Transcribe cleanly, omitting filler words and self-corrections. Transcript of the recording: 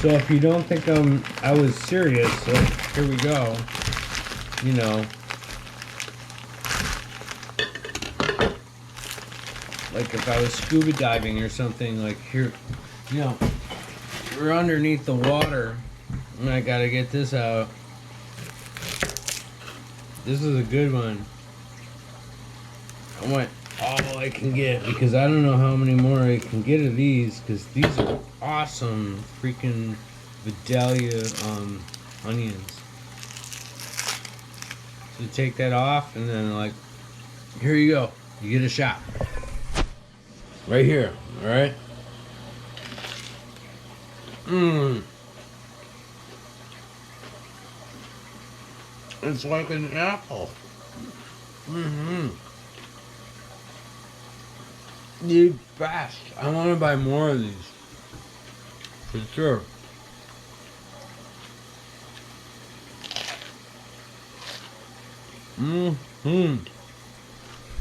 So if you don't think I was serious, so here we go. You know, like if I was scuba diving or something, like here, you know, we're underneath the water, and I gotta get this out. This is a good one. I want all I can get because I don't know how many more I can get of these because these are awesome freaking Vidalia onions. So take that off and then like, here you go. You get a shot. Right here, alright? Mmm. It's like an apple. Mm-hmm. The best. I want to buy more of these. For sure. Mm-hmm.